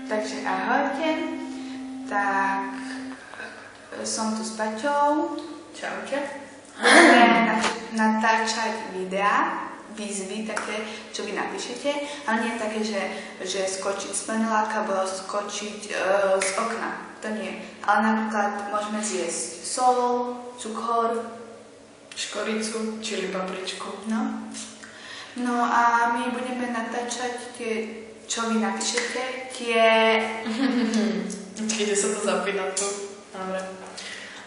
Takže ahojte, tak som tu s Paťou. Čaute. Budeme natáčať videá, výzvy také, čo vy napíšete, ale nie také, že skočiť z paneláka alebo skočiť z okna. To nie. Ale napríklad môžeme zjesť sol, cukor, škoricu, čili papričku. No a my budeme natáčať tie, čo vy napíšete, tie... Kde sa to zapína tu? Dobre.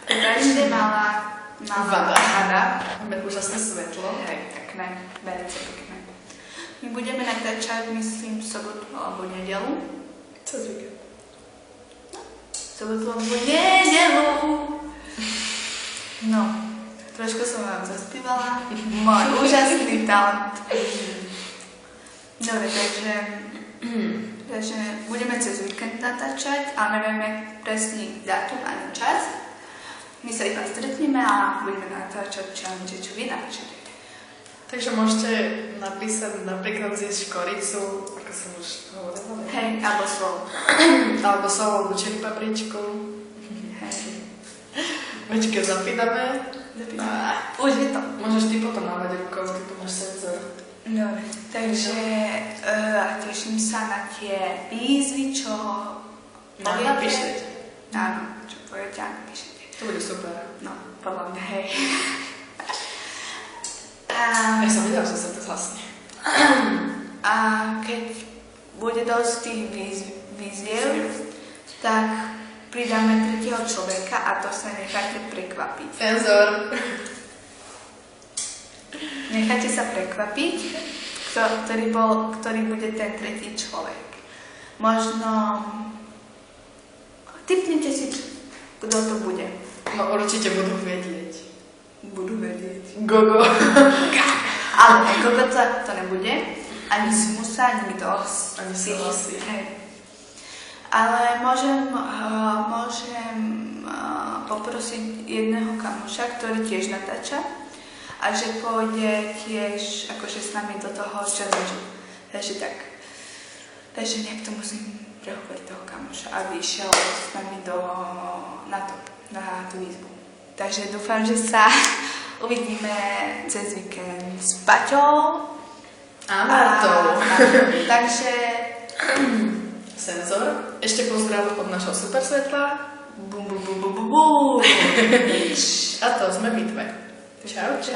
Takže malá vada. Máme úžasné svetlo. Hej, pekné, veľmi pekné. My budeme natáčať, myslím, sobotu alebo nedelu. Co zvykne? Sobotu alebo nedelu. No, trošku som vám zaspívala. Môj úžasný talent. Dobre, takže budeme cez víkend natáčať, ale nevieme presný dátum ani čas. My sa iba stretneme a budeme natáčať challenge, čo vy napíšete. Takže môžete napísať napríklad zjesť škoricu, ako som už hovorila. Hej, alebo sol. Alebo sol, alebo čili papričku. Hej. Počkej, zapíname. Už je to. Môžeš ty potom mávať rukou, ty tu máš senzor. Dobre, takže teším sa na tie výzvy, čo napíšete. Áno, čo poviete a napíšete. To bude super. No, podľa mňa, hej. Ja som videla, že sa to zhasne. A keď bude dosť tých výziev, tak pridáme tretieho človeka a to sa necháte prekvapiť. Senzor. Necháte sa prekvapiť, ktorý bude ten tretí človek. Možno tipnite si, kto to bude. No určite budú vedieť. Budú vedieť. Gogo. Ale Gogo to nebude. Ani Simusa, ani to. Ani Simusi. Ale môžem poprosiť jedného kamoša, ktorý tiež natáča a že pôjde tiež akože s nami do toho challenge. Takže nejak to musím prehovoriť toho kamoša, aby išiel s nami na tú výzvu. Takže dúfam, že sa uvidíme cez víkend s Paťou a Martou. Takže Senzor. Ešte pozdrav od našho super svetla. Bum, bum, bum, bum, bum, bum. A to sme my dve. Čaute.